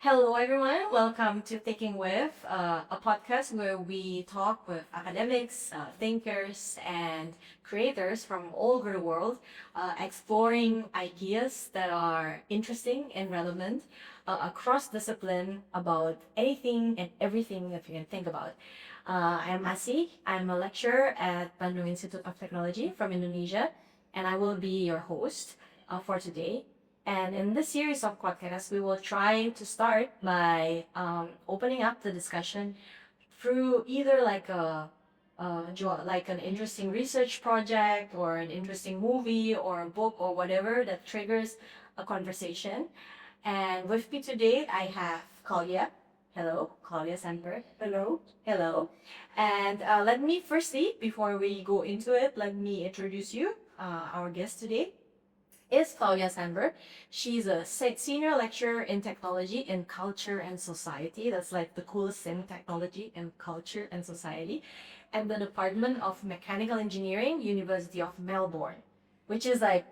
Hello, everyone. Welcome to Thinking With, a podcast where we talk with academics, thinkers, and creators from all over the world, exploring ideas that are interesting and relevant across discipline about anything and everything that you can think about. I'm Asih. I'm a lecturer at Bandung Institute of Technology from Indonesia, and I will be your host for today. And in this series of podcasts, we will try to start by opening up the discussion through either like an interesting research project or an interesting movie or a book or whatever that triggers a conversation. And with me today, I have Claudia. Hello, Claudia Sandberg. Hello. Hello. And let me firstly, before we go into it, let me introduce you, our guest today is Claudia Sandberg. She's a senior lecturer in technology in culture and society. That's like the coolest thing, technology and culture and society. And the Department of Mechanical Engineering, University of Melbourne, which is like,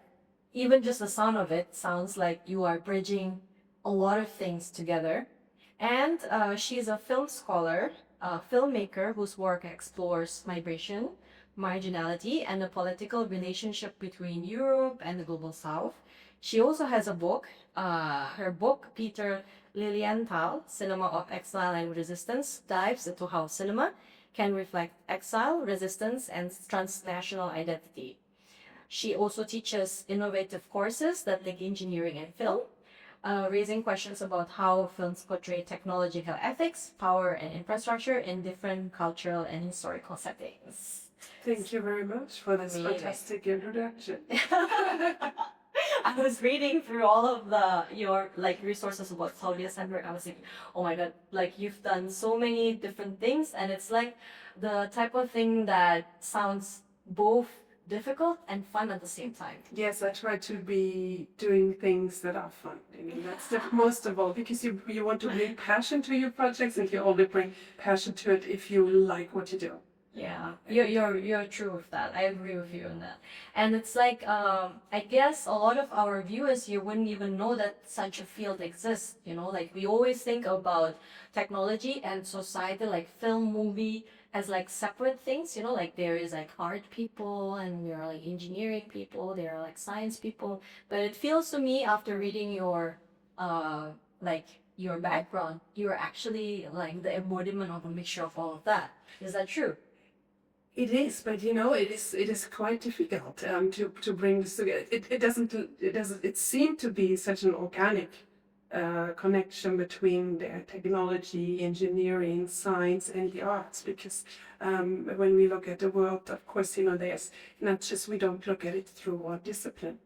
even just the sound of it sounds like you are bridging a lot of things together. And she's a film scholar, a filmmaker whose work explores migration, marginality, and the political relationship between Europe and the global South. She also has a book. Her book, Peter Lilienthal, Cinema of Exile and Resistance, dives into how cinema can reflect exile, resistance, and transnational identity. She also teaches innovative courses that link engineering and film, raising questions about how films portray technological ethics, power, and infrastructure in different cultural and historical settings. Thank you very much for this Amazing. fantastic introduction. I was reading through all of your like resources about Claudia Sandberg. I was like, oh my god, like you've done so many different things, and it's like the type of thing that sounds both difficult and fun at the same time. Yes, I try to be doing things that are fun. That's the most of all, because you want to bring passion to your projects, and you only bring passion to it if you like what you do. Yeah, you're true with that. I agree with you on that. And it's like I guess a lot of our viewers here wouldn't even know that such a field exists. Like we always think about technology and society, like film, movie, as like separate things. Like there is like art people and there are like engineering people, there are like science people. But it feels to me after reading your like your background, you're actually like the embodiment of a mixture of all of that. Is that true? It is, but it is quite difficult to bring this together. It seemed to be such an organic connection between the technology, engineering, science, and the arts. Because when we look at the world, of course, there's not just we don't look at it through one discipline.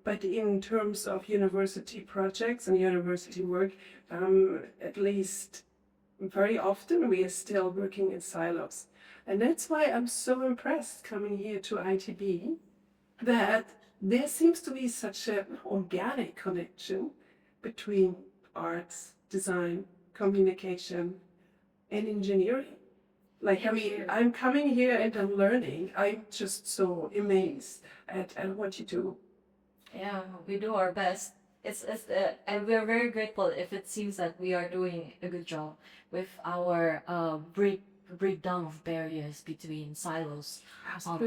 But in terms of university projects and university work, at least very often we are still working in silos. And that's why I'm so impressed coming here to ITB that there seems to be such an organic connection between arts, design, communication, and engineering. Like, I mean, I'm coming here and I'm learning. I'm just so amazed at what you do. Yeah, we do our best. And we're very grateful if it seems that we are doing a good job with our breakdown of barriers between silos of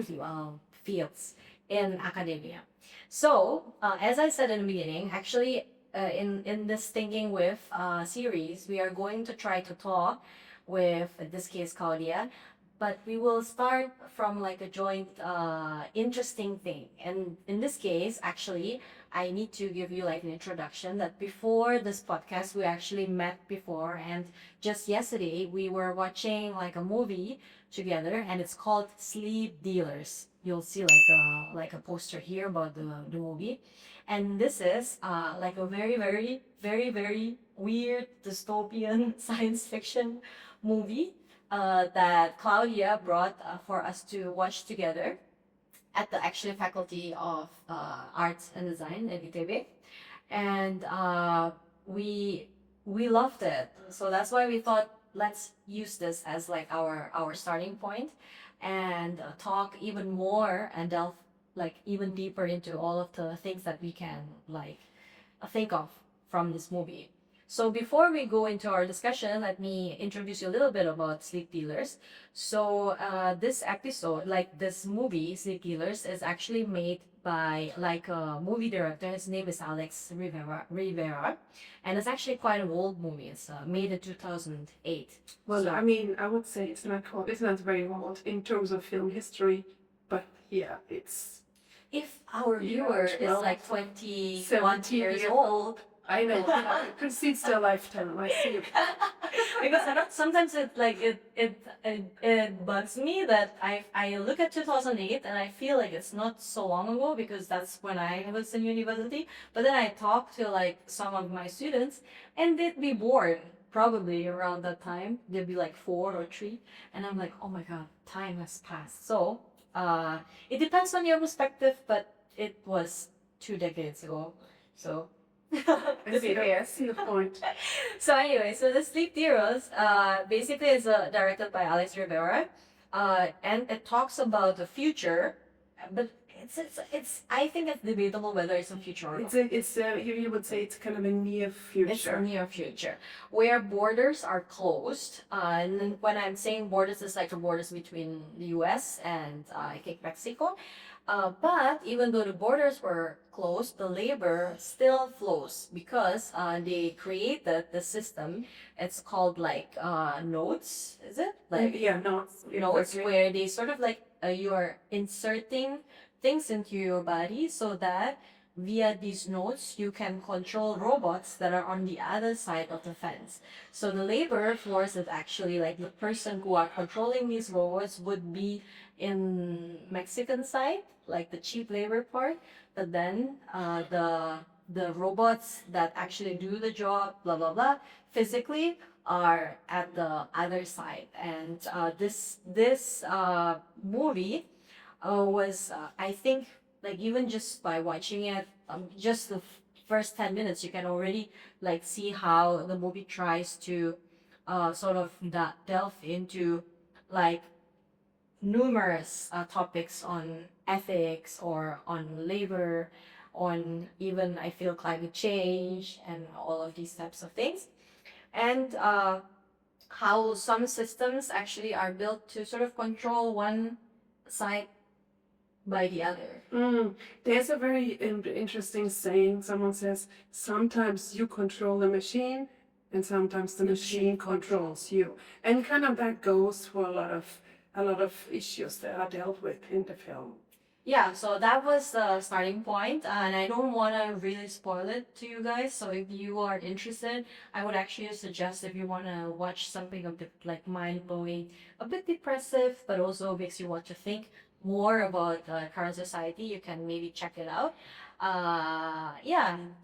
fields in academia. So, as I said in the beginning, actually, in this Thinking With series, we are going to try to talk with, in this case, Claudia, but we will start from like a joint interesting thing. And in this case, actually, I need to give you like an introduction that before this podcast, we actually met before. And just yesterday, we were watching like a movie together, and it's called Sleep Dealers. You'll see like a poster here about the movie. And this is like a very, very, very, very weird dystopian science fiction movie that Claudia brought for us to watch together at the actually Faculty of Arts and Design at ITB, and we loved it. So that's why we thought let's use this as like our starting point, and talk even more and delve like even deeper into all of the things that we can like think of from this movie. So before we go into our discussion, let me introduce you a little bit about Sleep Dealers. So this episode, like this movie, Sleep Dealers, is actually made by like a movie director. His name is Alex Rivera, and it's actually quite an old movie. It's made in 2008. Well, So- I mean, I would say it's not very old in terms of film history, but yeah, it's if our Yeah, viewer is 12, like 21 17 years years old, I know it precedes their lifetime. I see. because sometimes it bugs me that I look at 2008 and I feel like it's not so long ago because that's when I was in university. But then I talk to like some of my students and they'd be bored probably around that time. They'd be like 4 or 3, and I'm like, oh my god, time has passed. So it depends on your perspective, but it was 2 decades ago. So to be fair. I see the point. So anyway, so the Sleep Heroes, basically is directed by Alex Rivera, and it talks about the future, but it's I think it's debatable whether it's a future or not. You would say it's kind of a near future. It's a near future where borders are closed. And then when I'm saying borders, it's like the borders between the U.S. and I think Mexico. But even though the borders were closed, the labor still flows because they created the system. It's called like nodes, is it? Like Yeah, no, nodes exactly. where they sort of like you are inserting things into your body so that via these nodes you can control robots that are on the other side of the fence. So the labor force is actually like the person who are controlling these robots would be in Mexican side, like the cheap labor part, but then the robots that actually do the job, blah blah blah, physically are at the other side. And this movie was I think like even just by watching it, just the first 10 minutes, you can already like see how the movie tries to sort of delve into like numerous topics on ethics or on labor, on even I feel climate change and all of these types of things, and how some systems actually are built to sort of control one side by the other. There's a very interesting saying. Someone says, sometimes you control the machine, and sometimes the machine controls you. And kind of that goes for a lot of issues that are dealt with in the film. Yeah, so that was the starting point, and I don't want to really spoil it to you guys. So if you are interested, I would actually suggest if you want to watch something a bit like mind blowing, a bit depressive, but also makes you want to think more about current society, you can maybe check it out. Yeah, and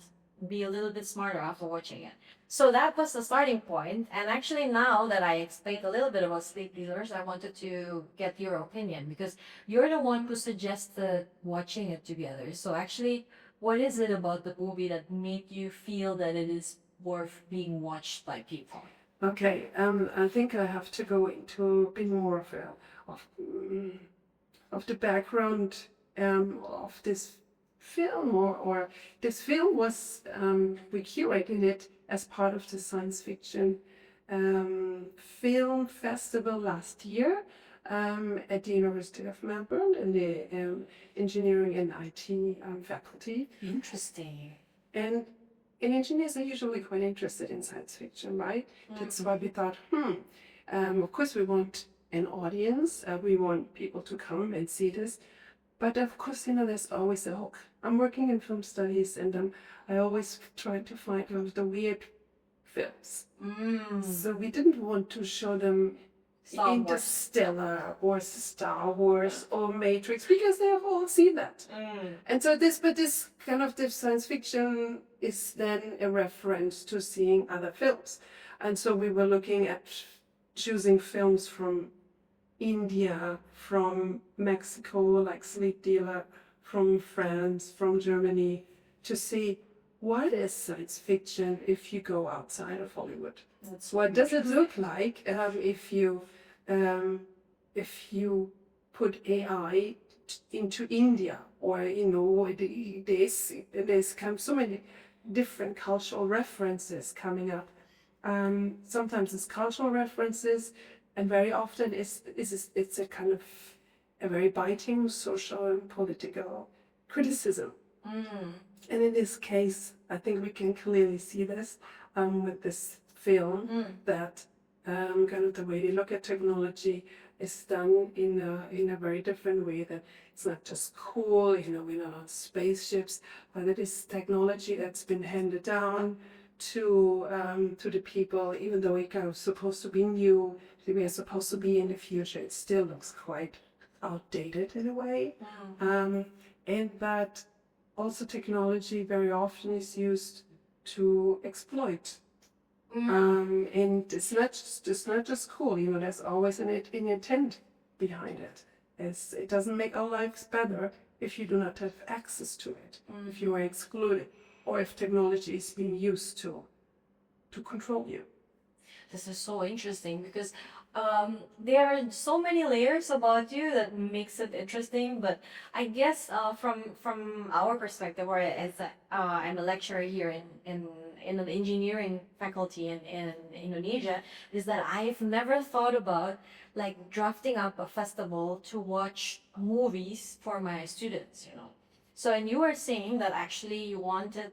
be a little bit smarter after watching it. So that was the starting point, and actually now that I explained a little bit about Sleep Dealers, I wanted to get your opinion because you're the one who suggested watching it together. So actually, what is it about the movie that made you feel that it is worth being watched by people? Okay, I think I have to go into a bit more of, of the background of this film, or this film was we curated it as part of the science fiction film festival last year at the University of Melbourne in the engineering and IT faculty. Interesting. And engineers are usually quite interested in science fiction, right? That's why we thought, of course we want an audience, we want people to come and see this, but of course, there's always a hook. I'm working in film studies, and I always try to find one of the weird films. So we didn't want to show them Star Wars. Interstellar or Star Wars or Matrix because they have all seen that. And so this kind of this science fiction is then a reference to seeing other films. And so we were looking at choosing films from India, from Mexico, like Sleep Dealer, from France, from Germany, to see what is science fiction if you go outside of Hollywood. What does it look like if you put AI into India, or there's come so many different cultural references coming up. Sometimes it's cultural references, and very often it's a kind of a very biting social and political criticism. And in this case, I think we can clearly see this with this film that kind of the way they look at technology is done in a very different way. That it's not just cool, you know, we're not on spaceships, but it is technology that's been handed down to the people. Even though it kind of supposed to be new, we are supposed to be in the future, it still looks quite outdated in a way. And that also technology very often is used to exploit. And it's not just cool, you know, there's always an intent behind it. It doesn't make our lives better if you do not have access to it, if you are excluded, or if technology is being used to control you. This is so interesting because there are so many layers about you that makes it interesting. But I guess from our perspective, or I'm a lecturer here in an engineering faculty in Indonesia, is that I've never thought about like drafting up a festival to watch movies for my students. You know. So, and you were saying that actually you wanted,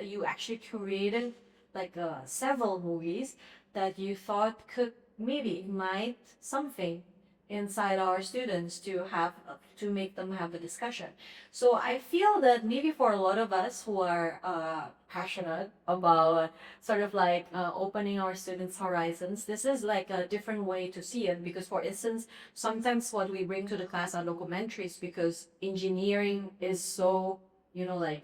you actually curated like several movies that you thought could maybe ignite something inside our students to have to make them have a discussion. So I feel that maybe for a lot of us who are passionate about sort of like opening our students' horizons, this is like a different way to see it. Because for instance, sometimes what we bring to the class are documentaries because engineering is so, you know, like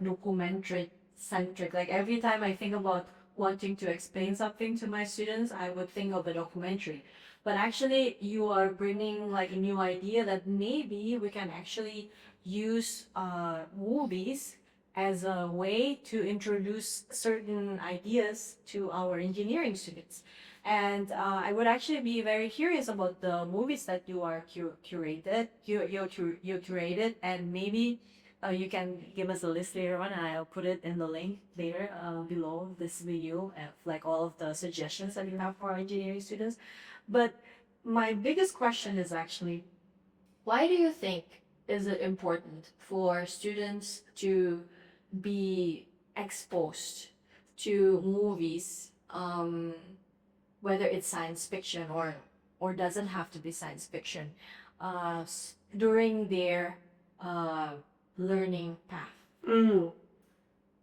documentary centric. Like every time I think about wanting to explain something to my students, I would think of a documentary. But actually, you are bringing like a new idea that maybe we can actually use movies as a way to introduce certain ideas to our engineering students. And I would actually be very curious about the movies that you are curated, and maybe you can give us a list later on, and I'll put it in the link later below this video, like all of the suggestions that you have for our engineering students. But my biggest question is actually, why do you think is it important for students to be exposed to movies, whether it's science fiction or doesn't have to be science fiction, during their learning path?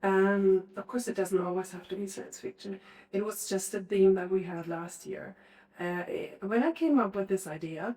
Of course, it doesn't always have to be science fiction. It was just a theme that we had last year. When I came up with this idea,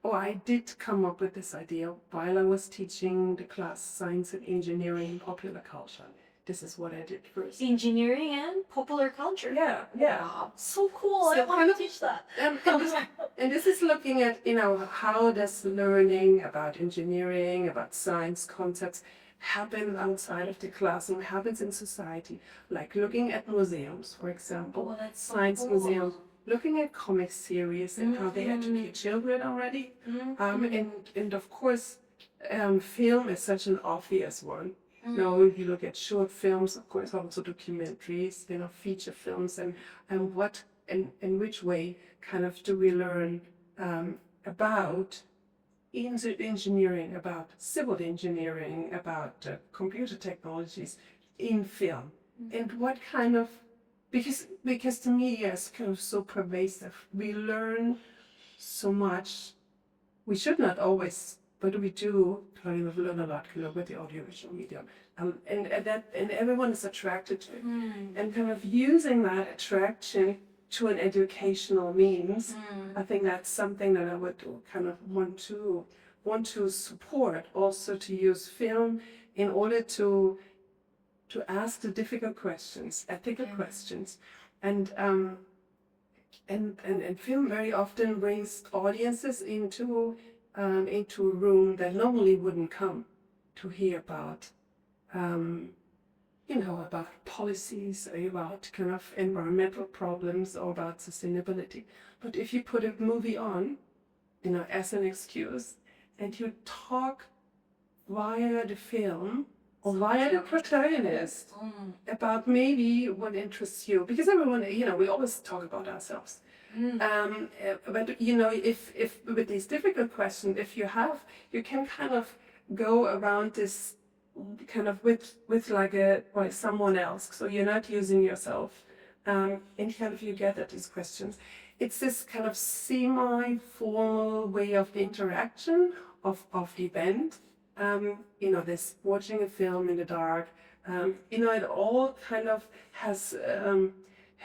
or I did come up with this idea while I was teaching the class Science and Engineering and Popular Culture. This is what I did first. Engineering and popular culture. Yeah. Wow, so cool. So I want to teach that. And this is looking at, you know, how does learning about engineering, about science concepts happen outside of the classroom, happens in society, like looking at museums, for example, Oh, that's so science cool. museums, looking at comic series and how they educate children already. And of course, film is such an obvious one. You know, if you look at short films, of course, also documentaries, you know, feature films, and what and in which way kind of do we learn about engineering, about civil engineering, about computer technologies in film, and what kind of, because the media is kind of so pervasive, we learn so much. We should not always, but we do kind of learn a lot, you know, with the audiovisual medium, and everyone is attracted to it, and kind of using that attraction to an educational means. I think that's something that I would kind of want to support. Also, to use film in order to ask the difficult questions, ethical questions, and film very often brings audiences into a room that normally wouldn't come to hear about, you know, about policies, about kind of environmental problems, or about sustainability. But if you put a movie on, you know, as an excuse, and you talk via the film via the protagonist about maybe what interests you, because everyone, we always talk about ourselves. But if with these difficult questions, if you can kind of go around this kind of with like someone else, so you're not using yourself, and kind of you get at these questions. It's this kind of semi-formal way of interaction of the event. This watching a film in the dark. It all kind of has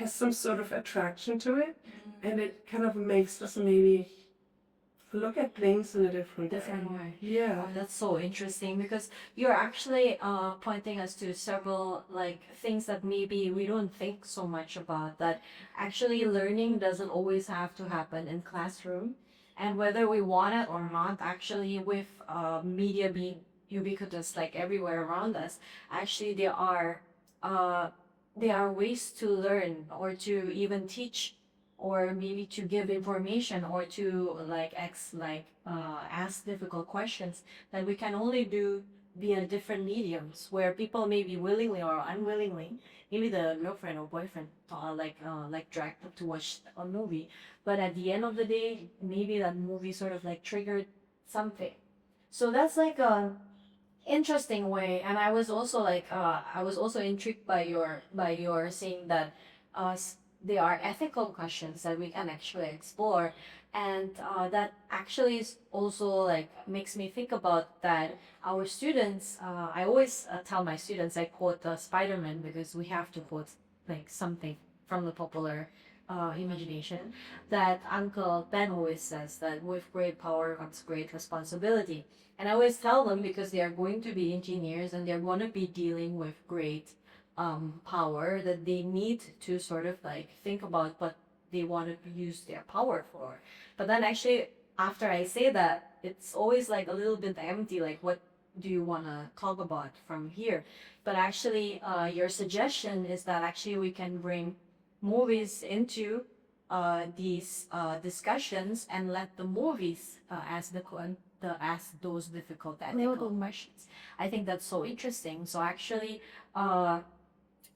some sort of attraction to it, and it kind of makes us maybe look at things in a different way. Yeah. Oh, that's so interesting because you're actually pointing us to several like things that maybe we don't think so much about, that actually learning doesn't always have to happen in classroom, and whether we want it or not, actually with media being ubiquitous like everywhere around us, actually there are ways to learn or to even teach or maybe to give information or to ask difficult questions that we can only do via different mediums where people maybe willingly or unwillingly, maybe the girlfriend or boyfriend dragged them to watch a movie, but at the end of the day maybe that movie sort of like triggered something. So that's like a interesting way. And I was also intrigued by your saying that there are ethical questions that we can actually explore, and that actually is also like makes me think about that our students, I always tell my students, I quote Spider-Man because we have to quote like something from the popular imagination, that Uncle Ben always says that with great power comes great responsibility. And I always tell them, because they are going to be engineers and they're going to be dealing with great power, that they need to sort of like think about what they want to use their power for. But then actually, after I say that, it's always like a little bit empty, like what do you want to talk about from here? But actually, your suggestion is that actually we can bring movies into these discussions and let the movies ask those difficult ethical questions. I think that's so interesting. So actually,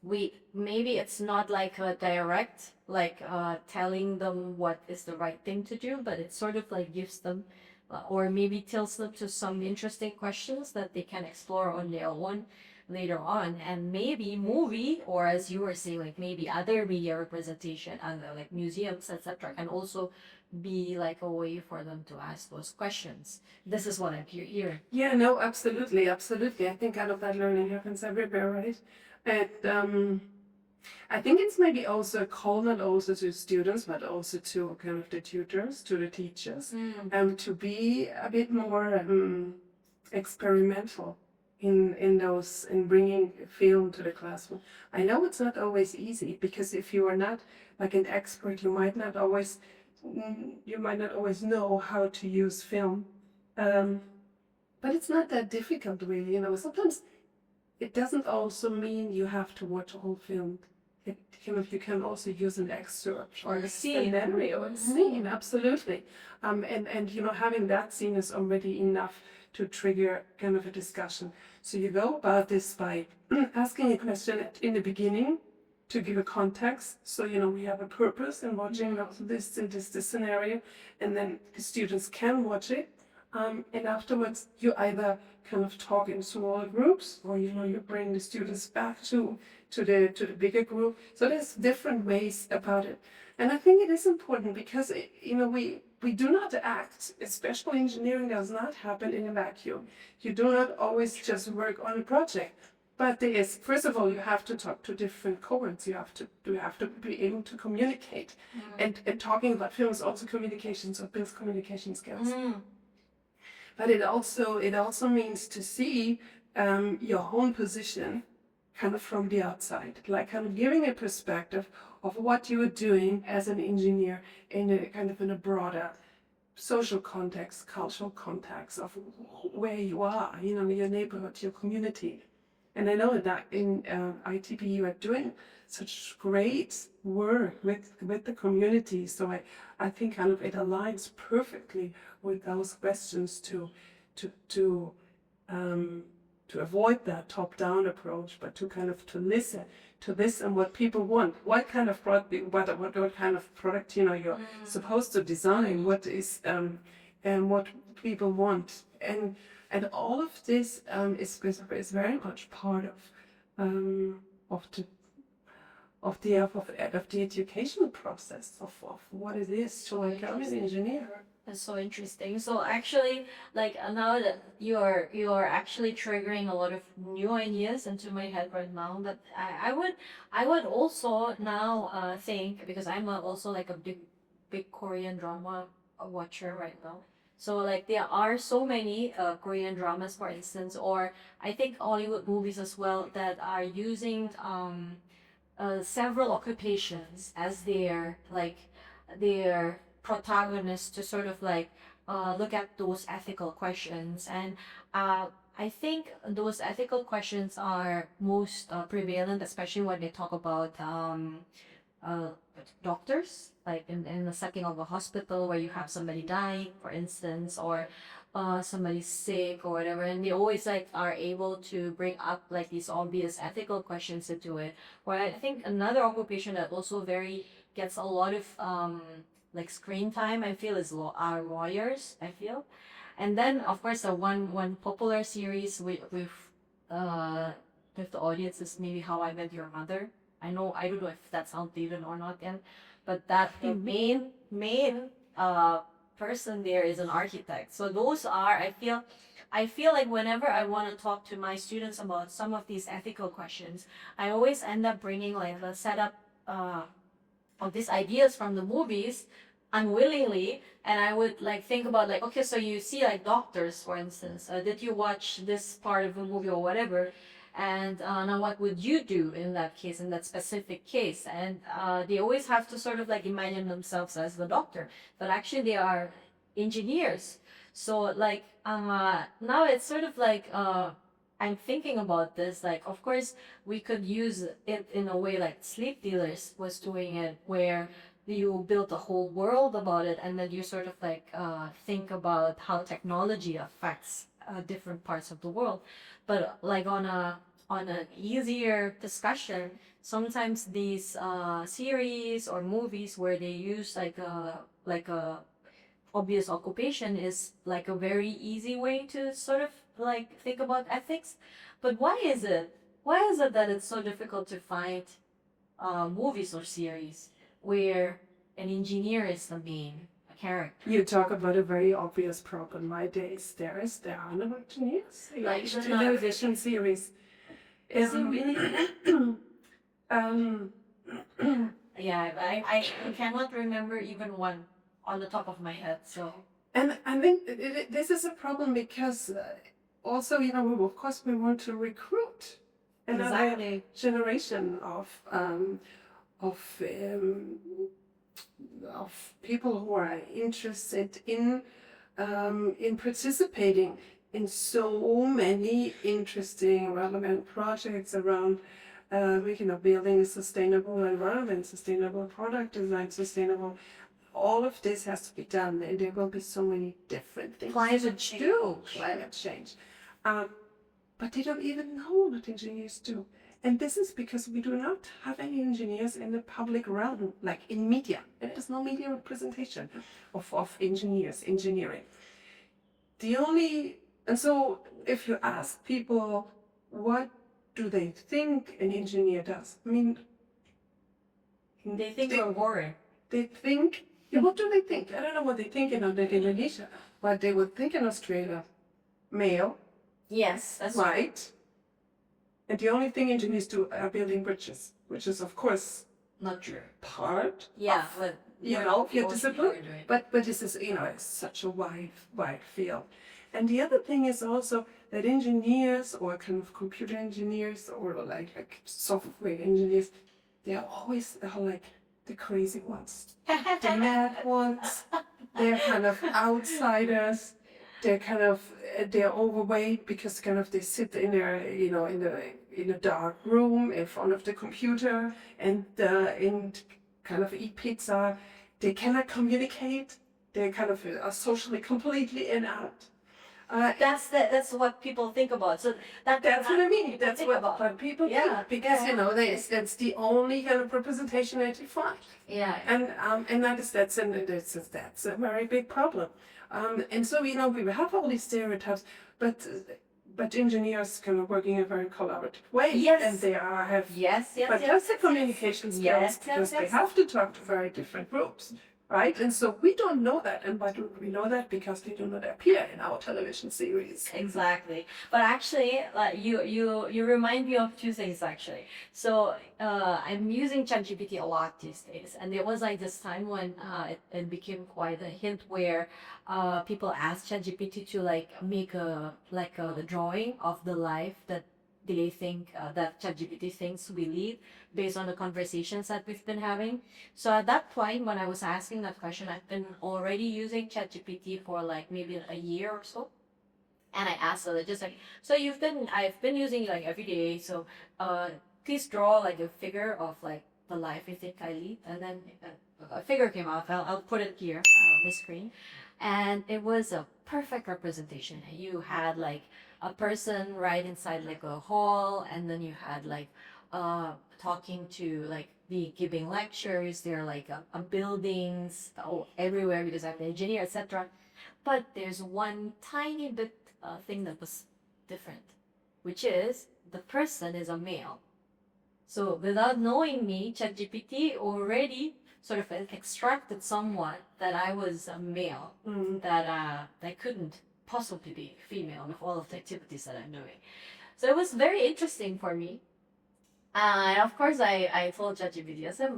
we maybe it's not like a direct telling them what is the right thing to do, but it sort of like gives them or maybe tells them to some interesting questions that they can explore on their own later on. And maybe movie, or as you were saying, like maybe other media representation, other like museums, etc., can also be like a way for them to ask those questions. This is what I'm hearing. Yeah, no, absolutely, absolutely. I think kind of that learning happens everywhere, right? And I think it's maybe also a call not also to students, but also to kind of the tutors, to the teachers, to be a bit more experimental in bringing film to the classroom. I know it's not always easy, because if you are not like an expert, you might not always know how to use film. But it's not that difficult, really. Sometimes it doesn't also mean you have to watch a whole film. You can also use an excerpt or a scenario, a scene, absolutely. And having that scene is already enough to trigger kind of a discussion. So you go about this by asking a question in the beginning to give a context. So we have a purpose in watching this in this scenario, and then the students can watch it. And afterwards, you either kind of talk in smaller groups, or you bring the students back to the bigger group. So there's different ways about it, and I think it is important because we do not act, especially engineering does not happen in a vacuum. You do not always just work on a project. But there is, first of all, you have to talk to different cohorts. You have to be able to communicate, and talking about film is also communication, so it builds communication skills. But it also means to see your own position kind of from the outside, like kind of giving a perspective of what you are doing as an engineer in a broader social context, cultural context of where you are, your neighborhood, your community. And I know that in ITP you are doing such great work with the community. So I think kind of it aligns perfectly with those questions to to avoid that top-down approach, but to kind of to listen to this and what people want. What kind of product, what kind of product you're supposed to design? What is and what people want, and all of this is very much part of the of the educational process of what it is to become an engineer. That's so interesting. So actually, like now that you're actually triggering a lot of new ideas into my head right now. But I would also now think, because I'm also like a big Korean drama watcher right now. So like there are so many Korean dramas, for instance, or I think Hollywood movies as well, that are using several occupations as their protagonists to sort of like look at those ethical questions. And I think those ethical questions are most prevalent, especially when they talk about uh, doctors, like in the setting of a hospital where you have somebody dying, for instance, or somebody's sick or whatever, and they always like are able to bring up like these obvious ethical questions into it. Where I think another occupation that also very gets a lot of like screen time, I feel, is are lawyers, I feel. And then of course the one popular series with the audience is maybe How I Met Your Mother. I don't know if that's outdated or not yet, but that the main person there is an architect. So those are, I feel like whenever I want to talk to my students about some of these ethical questions, I always end up bringing like the setup of these ideas from the movies unwillingly, and I would like think about like, okay, so you see like doctors, for instance, did you watch this part of the movie or whatever, and now what would you do in that case, in that specific case? And they always have to sort of like imagine themselves as the doctor, but actually they are engineers. So like now it's sort of like I'm thinking about this, like of course we could use it in a way like Sleep Dealers was doing it, where you build a whole world about it, and then you sort of like think about how technology affects different parts of the world. But like on an easier discussion, sometimes these series or movies where they use like a obvious occupation is like a very easy way to sort of like think about ethics. But why is it? Why is it that it's so difficult to find movies or series where an engineer is the main character? You talk about a very obvious problem. My days, there are no engineers. Like television series. Is it really? um, Yeah, I cannot remember even one on the top of my head. So and I think this is a problem because also, of course, we want to recruit another exactly. generation of people who are interested in participating in so many interesting, relevant projects around building a sustainable environment, sustainable product design, sustainable. All of this has to be done, and there will be so many different things. Climate change. But they don't even know what engineers do. And this is because we do not have any engineers in the public realm, like in media. There is no media representation of engineering. And so if you ask people, what do they think an engineer does? I mean, They think we're boring. They think, what do they think? I don't know what they think in Indonesia, but they would think in Australia, male, Yes, that's white, and the only thing engineers do are building bridges, which is of course not true. part Yeah, of, but your discipline. But this is, it's such a wide field. And the other thing is also that engineers or kind of computer engineers or like software engineers, they're always like the crazy ones, the mad ones. They're kind of outsiders. They're overweight because kind of they sit in in a dark room in front of the computer and kind of eat pizza. They cannot communicate. They kind of are socially completely in out. That's what people think about. So That's what I mean. people That's think what people Yeah, think because yeah. you know that's the only kind of representation that you find, Yeah. and that's a very big problem. And so you know we have all these stereotypes, but engineers kind of working in a very collaborative way, Yes. and they have Yes, yes, fantastic yes. communication skills Yes, because yes, they yes. have to talk to very different groups, right? And so we don't know that, and why don't we know that? Because they do not appear in our television series. Exactly. But actually, like you remind me of two things actually. So I'm using ChatGPT a lot these days, and there was like this time when it became quite a hint where people asked ChatGPT to like make a drawing of the life that they think that ChatGPT thinks we lead based on the conversations that we've been having. So at that point, when I was asking that question, I've been already using ChatGPT for like maybe a year or so. And I asked her just like, so I've been using it like every day. So, please draw like a figure of like the life you think I lead. And then a figure came out. I'll put it here on the screen, and it was a perfect representation. You had like a person right inside like a hall, and then you had like talking to like the giving lectures. There are like buildings everywhere because I'm an engineer, etc. But there's one tiny bit thing that was different, which is the person is a male. So without knowing me, ChatGPT already sort of extracted someone that I was a male, that couldn't possibly be female with all of the activities that I'm doing. So it was very interesting for me. And of course, I told ChatGPT, I said,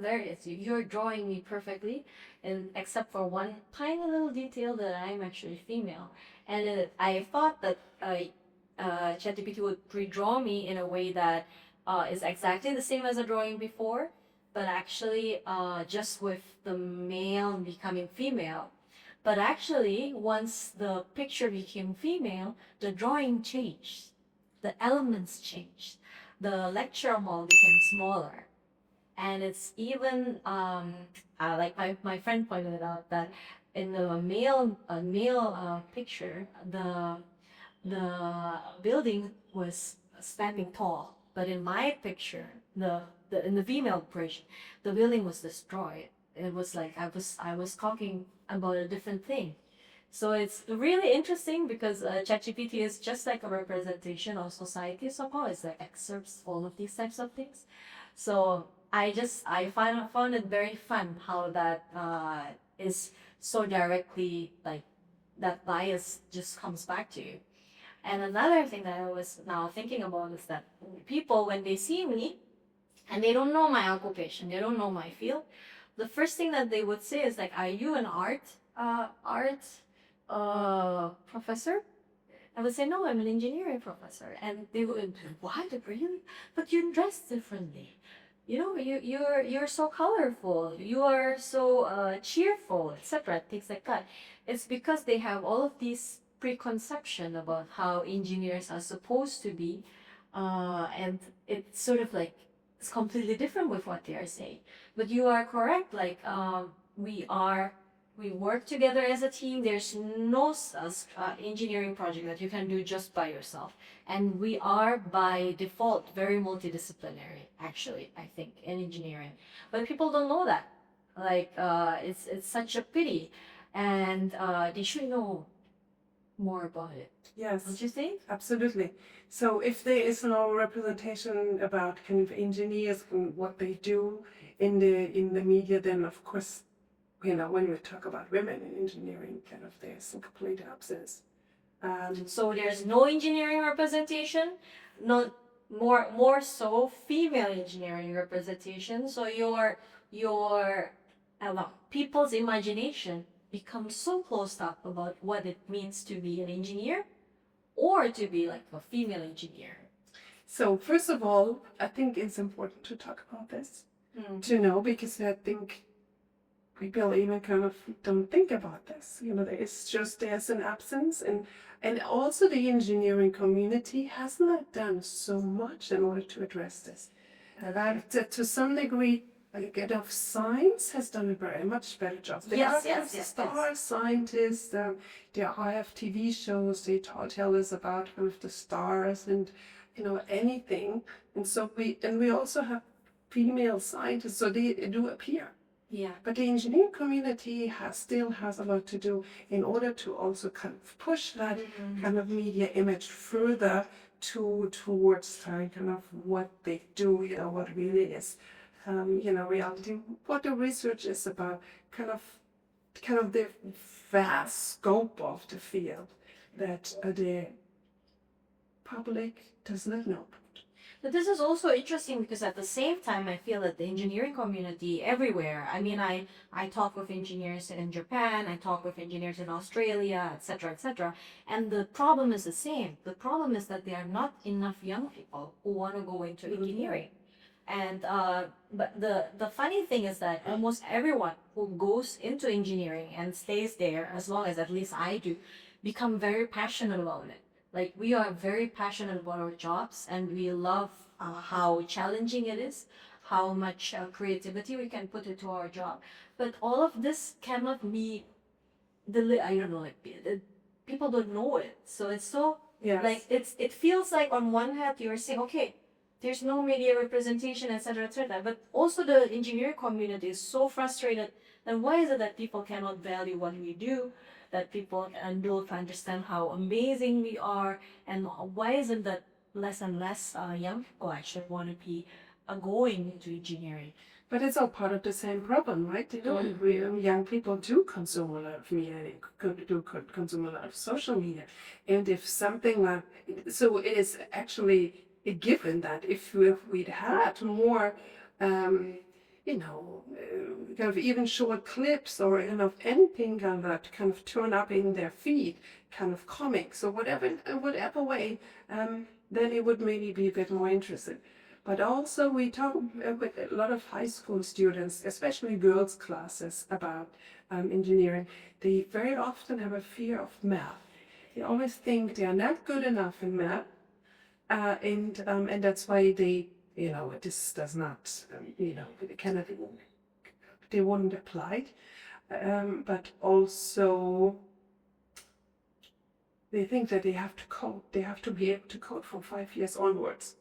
you're drawing me perfectly, and except for one tiny little detail that I'm actually female. And I thought that ChatGPT would redraw me in a way that is exactly the same as a drawing before, but actually just with the male becoming female. But actually, once the picture became female, the drawing changed, the elements changed, the lecture hall became smaller. And it's even like my friend pointed out that in the male picture, the building was standing tall, but in my picture, the in the female version, the building was destroyed. It was like I was talking about a different thing. So it's really interesting because ChatGPT is just like a representation of society somehow. It's like excerpts all of these types of things. So I found it very fun how that is so directly like that bias just comes back to you. And another thing that I was now thinking about is that people, when they see me and they don't know my occupation, they don't know my field, the first thing that they would say is like, "Are you an art professor?" I would say, "No, I'm an engineering professor." And they would, "What? Really? But you dress differently. You know, you're so colorful. You are so cheerful, etc." Things like that. It's because they have all of these preconception about how engineers are supposed to be, and it's sort of like it's completely different with what they are saying. But you are correct. Like we work together as a team. There's no engineering project that you can do just by yourself. And we are by default very multidisciplinary, actually, I think, in engineering. But people don't know that. Like it's such a pity. And they should know more about it. Yes. Don't you think? Absolutely. So if there is no representation about kind of engineers and what they do in the media, then of course, you know, when we talk about women in engineering, kind of there's a complete absence. So there's no engineering representation, not more so female engineering representation. So your people's imagination becomes so closed up about what it means to be an engineer or to be like a female engineer. So first of all, I think it's important to talk about this, to know, because I think people even kind of don't think about this. You know, there's an absence, and also the engineering community has not done so much in order to address this. That to some degree, like science has done a very much better job. There are star scientists. There are TV shows. They tell us about kind of the stars and anything. And so we also have female scientists, so they do appear. Yeah. But the engineering community still has a lot to do in order to also kind of push that kind of media image further towards kind of what they do, what really is, reality, what the research is about, kind of the vast scope of the field that the public does not know. But this is also interesting because at the same time, I feel that the engineering community everywhere, I mean, I talk with engineers in Japan, I talk with engineers in Australia, etc., and the problem is the same. The problem is that there are not enough young people who want to go into engineering. And but the funny thing is that almost everyone who goes into engineering and stays there, as long as at least I do, become very passionate about it. Like we are very passionate about our jobs, and we love how challenging it is, how much creativity we can put into our job. But all of this cannot be I don't know, like people don't know it. So it's so like it feels like on one hand you're saying, okay, there's no media representation, etc., but also the engineering community is so frustrated. Then why is it that people cannot value what we do? That people don't understand how amazing we are, and why is it that less and less young people actually want to be going into engineering? But it's all part of the same problem, right? Young people do consume a lot of media, they consume a lot of social media. And if something like, so it is actually a given that if we'd had more, kind of even short clips or anything that kind of turn up in their feed, kind of comics or whatever way, then it would maybe be a bit more interesting. But also we talk with a lot of high school students, especially girls' classes, about engineering. They very often have a fear of math. They always think they are not good enough in math, and that's why they, this does not, they wouldn't apply it. But also they think that they have to code. They have to be able to code from 5 years onwards.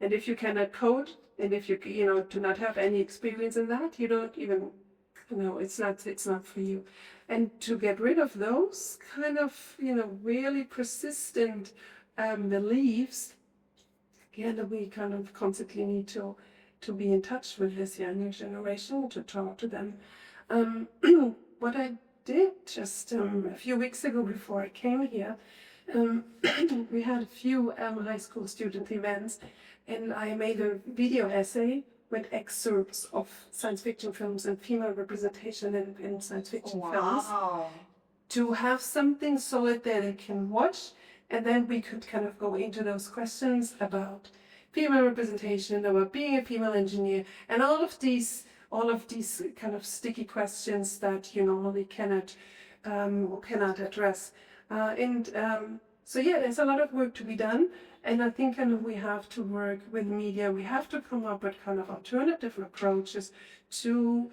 And if you cannot code, and if you do not have any experience in that, you don't even, it's not for you. And to get rid of those kind of really persistent beliefs, again, we kind of constantly need to be in touch with this younger generation, to talk to them. What I did just a few weeks ago before I came here, we had a few high school student events, and I made a video essay with excerpts of science fiction films and female representation in science fiction films, to have something solid that they can watch, and then we could kind of go into those questions about female representation, about being a female engineer, and all of these kind of sticky questions that you normally cannot address. So yeah, there's a lot of work to be done, and I think kind of we have to work with media. We have to come up with kind of alternative approaches to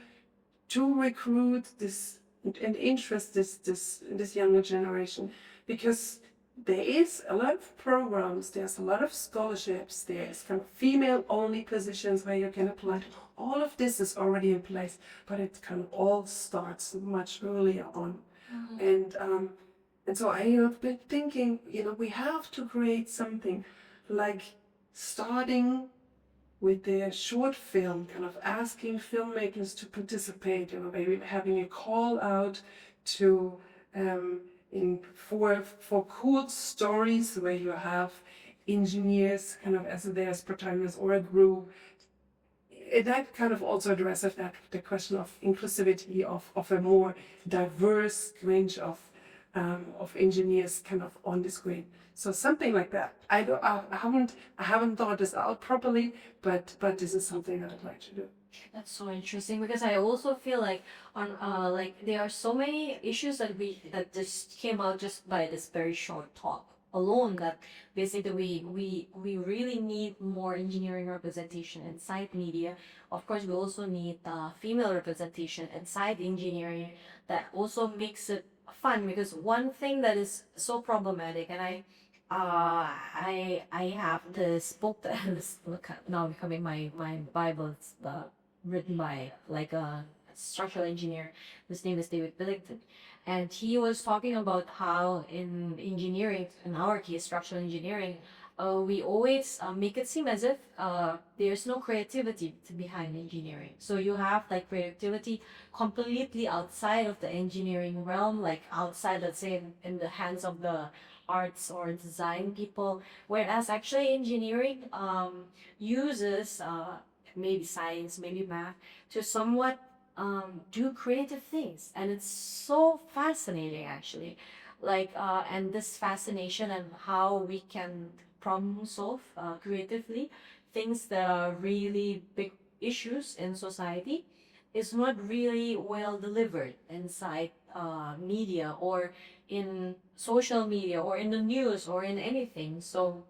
recruit this and interest this younger generation, because there is a lot of programs, there's a lot of scholarships, there's kind of female-only positions where you can apply. All of this is already in place, but it kind of all starts much earlier on. And so I have been thinking, we have to create something like starting with the short film, kind of asking filmmakers to participate, maybe having a call out to for cool stories where you have engineers kind of as protagonists or a group. That kind of also addresses the question of inclusivity of a more diverse range of engineers kind of on the screen. So something like that. I haven't thought this out properly, but this is something that I'd like to do. That's so interesting, because I also feel like like there are so many issues that just came out just by this very short talk. alone that basically we really need more engineering representation inside media. Of course, we also need female representation inside engineering. That also makes it fun, because one thing that is so problematic, and I have this book that is now becoming my Bible. It's written by like a structural engineer. His name is David Billington, and he was talking about how in engineering, in our case, structural engineering, we always make it seem as if there's no creativity behind engineering. So you have like creativity completely outside of the engineering realm, like outside, let's say, in the hands of the arts or design people, whereas actually engineering uses maybe science, maybe math, to somewhat do creative things, and it's so fascinating actually. And this fascination and how we can problem solve creatively things that are really big issues in society is not really well delivered inside media or in social media or in the news or in anything. So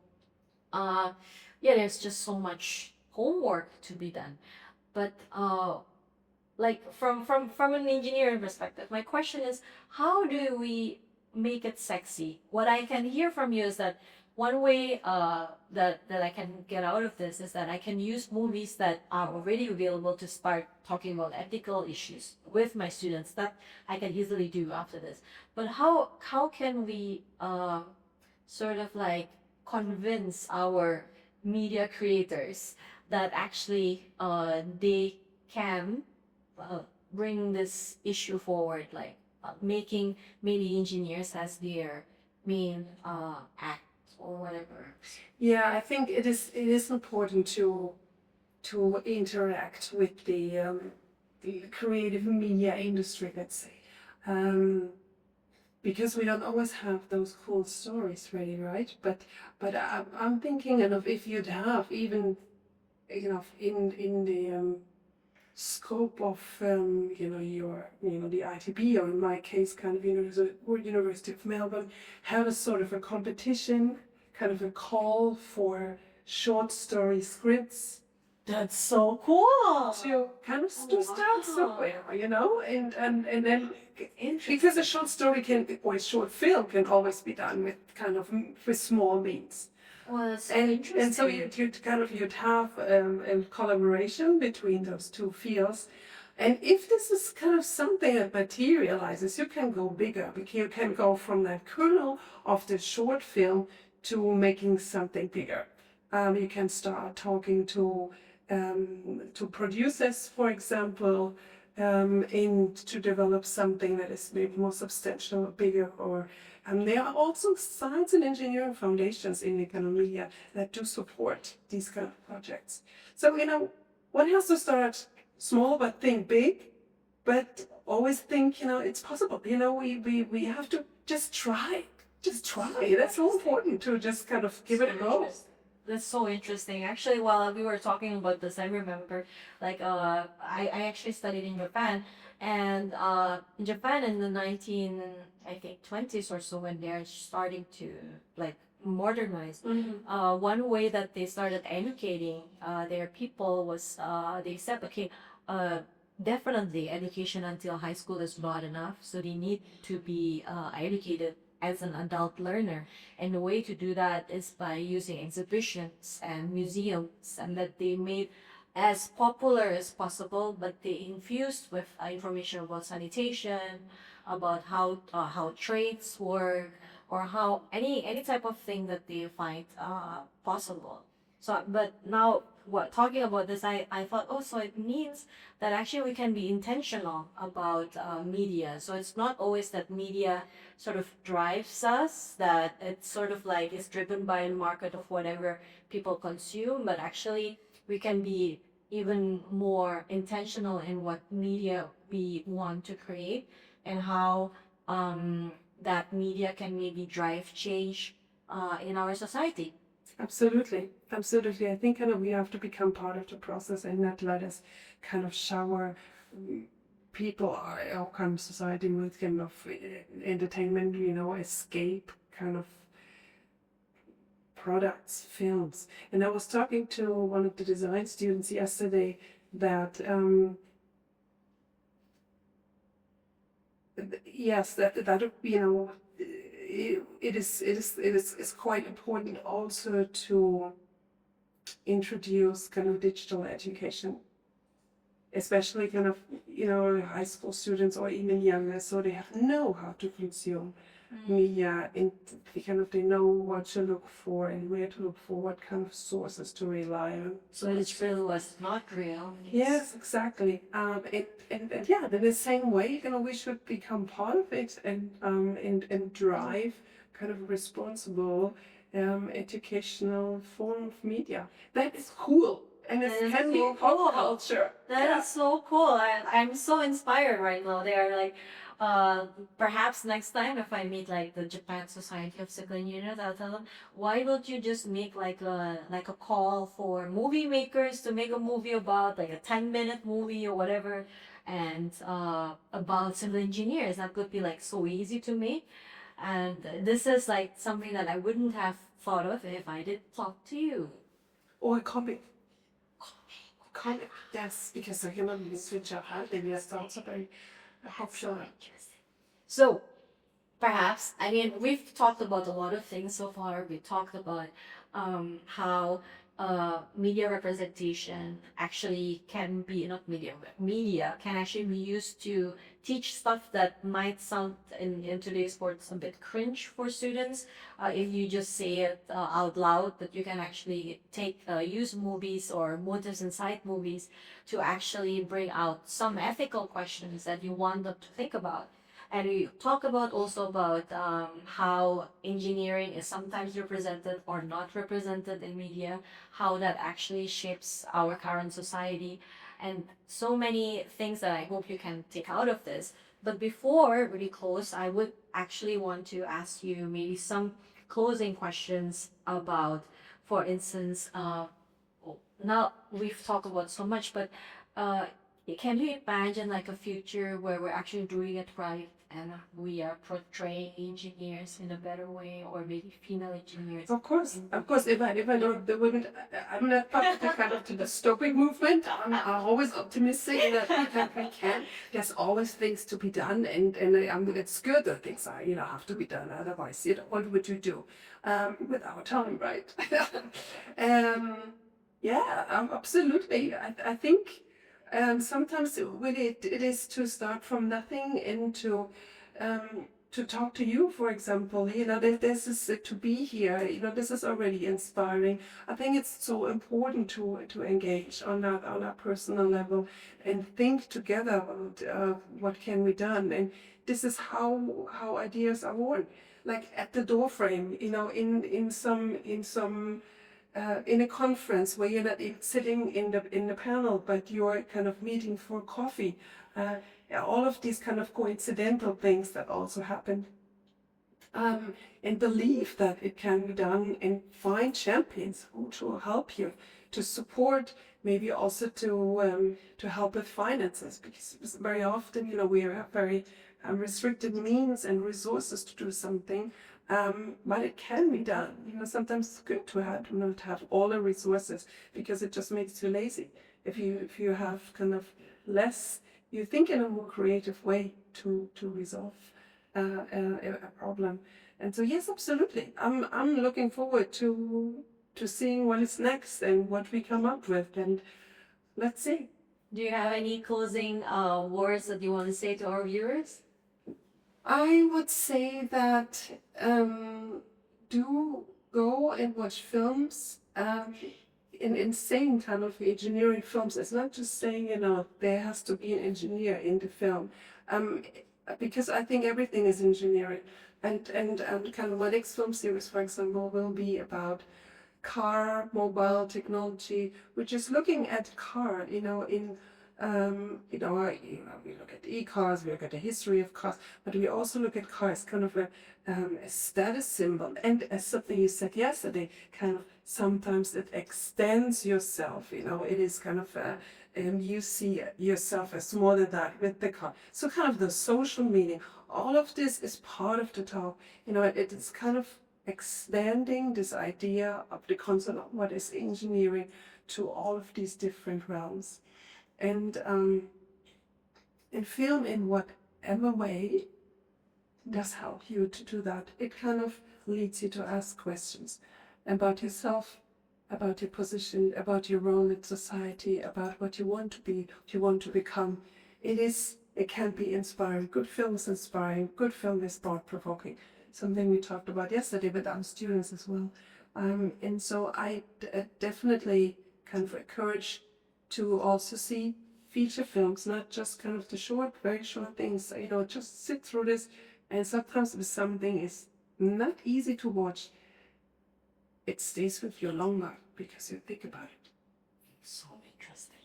uh, yeah, there's just so much homework to be done. But like from an engineering perspective, my question is, how do we make it sexy? What I can hear from you is that one way that I can get out of this is that I can use movies that are already available to start talking about ethical issues with my students. That I can easily do after this. But how can we sort of like convince our media creators that actually they can uh, bring this issue forward, like making maybe engineers as their main act or whatever. Yeah, I think it is important to interact with the creative media industry, let's say, um, because we don't always have those cool stories ready, right? But I'm thinking, and if you'd have even, in the scope of the ITB, or in my case kind of University of Melbourne, have a sort of a competition, kind of a call for short story scripts That's so cool. to kind of to start somewhere, and then Interesting. because a short story or a short film can always be done with kind of with small means. Well, that's so And so interesting. you'd have a collaboration between those two fields. And if this is kind of something that materializes, you can go bigger, because you can go from that kernel of the short film to making something bigger. You can start talking to producers, for example, to develop something that is maybe more substantial or bigger. Or there are also science and engineering foundations in the kind of media that do support these kind of projects. So one has to start small but think big, but always think it's possible. We have to just try. Just try. That's so important, to just kind of give it a go. That's so interesting. Actually, while we were talking about this, I remember I actually studied in Japan, and in Japan in the 19 I think 20s or so, when they're starting to like modernize. One way that they started educating their people was they said, okay, uh, definitely education until high school is not enough, so they need to be educated as an adult learner. And the way to do that is by using exhibitions and museums, and that they made as popular as possible, but they infused with information about sanitation, about how trades work, or how any type of thing that they find possible. So, but now, what talking about this, I thought, oh, so it means that actually we can be intentional about media. So it's not always that media sort of drives us, that it's sort of like is driven by a market of whatever people consume, but actually we can be even more intentional in what media we want to create, and how that media can maybe drive change in our society. Absolutely, absolutely. I think we have to become part of the process and not let us kind of shower people or our kind of society with kind of entertainment, escape kind of products, films. And I was talking to one of the design students yesterday that yes, that you know, it's quite important also to introduce kind of digital education, especially kind of, you know, high school students or even younger, so they know how to consume media, and they know what to look for and where to look for, what kind of sources to rely on. So it's real was not real. Yes, exactly. And yeah, in the same way, you know, we should become part of it and drive kind of responsible educational form of media. That is cool. And it That can is be so pop cool. culture. That is so cool. I'm so inspired right now. They are like, perhaps next time if I meet like the Japan Society of Civil Engineers, I'll tell them, why don't you just make like a call for movie makers to make a movie about like a 10-minute movie or whatever, and about civil engineers. That could be like so easy to make. And this is like something that I wouldn't have thought of if I did talk to you. Or a comic. Yes, because I cannot switch up maybe that's also very helpful. So, perhaps, I mean, we've talked about a lot of things so far. We talked about how media representation actually can be, not media can actually be used to teach stuff that might sound in today's sports a bit cringe for students. If you just say it out loud, that you can actually use movies or motives inside movies to actually bring out some ethical questions that you want them to think about. And we talk about also about how engineering is sometimes represented or not represented in media, how that actually shapes our current society, and so many things that I hope you can take out of this. But before we close, I would actually want to ask you maybe some closing questions about, for instance, now we've talked about so much, but uh, can you imagine like a future where we're actually doing it right and we are portraying engineers in a better way, or maybe female engineers? Of course. If I know the women, I'm not part of the kind of the dystopic movement. I'm always optimistic that we can. There's always things to be done, and it's good that things are, you know, have to be done. Otherwise, you know, what would you do with our time, right? Yeah, absolutely. I think sometimes it is to start from nothing and to talk to you, for example. You know, this is to be here. You know, this is already inspiring. I think it's so important to engage on a personal level and think together about what can be done. And this is how ideas are born. Like at the door frame, you know, in a conference where you're not even sitting in the panel, but you're kind of meeting for coffee. Yeah, all of these kind of coincidental things that also happen. And believe that it can be done, and find champions who to help you, to support, maybe also to help with finances, because very often, you know, we have very restricted means and resources to do something. But it can be done. You know, sometimes it's good to not have all the resources, because it just makes you lazy. If you have kind of less, you think in a more creative way to resolve a problem. And so yes, absolutely. I'm looking forward to seeing what is next and what we come up with, and let's see. Do you have any closing words that you want to say to our viewers? I would say that do go and watch films. In insane kind of engineering films. It's not just saying, you know, there has to be an engineer in the film, because I think everything is engineering. And kind of my next film series, for example, will be about car mobile technology, which is looking at car, you know, we look at e-cars, we look at the history of cars, but we also look at cars kind of a status symbol, and as something you said yesterday, kind of sometimes it extends yourself. You know, it is kind of you see yourself as more than that with the car. So kind of the social meaning, all of this is part of the talk. You know, it is kind of expanding this idea of the concept of what is engineering to all of these different realms. And in film, in whatever way, does help you to do that. It kind of leads you to ask questions about yourself, about your position, about your role in society, about what you want to be, what you want to become. It can be inspiring. Good film is inspiring. Good film is thought-provoking. Something we talked about yesterday with our students as well. And so I definitely kind of encourage to also see feature films, not just kind of the short, very short things. Just sit through this. And sometimes if something is not easy to watch, it stays with you longer because you think about it. So interesting.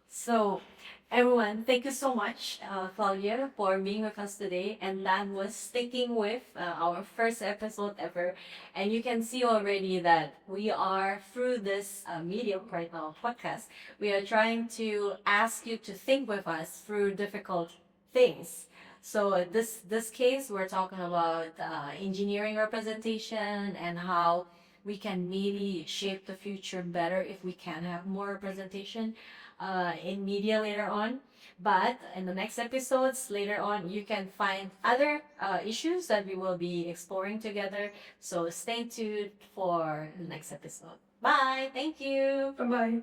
So, everyone, thank you so much, Claudia, for being with us today. And that was sticking with our first episode ever. And you can see already that we are, through this medium right now, podcast, we are trying to ask you to think with us through difficult things. So this case, we're talking about engineering representation and how we can maybe shape the future better if we can have more representation in media later on. But in the next episodes later on, you can find other issues that we will be exploring together. So stay tuned for the next episode. Bye. Thank you. Bye bye.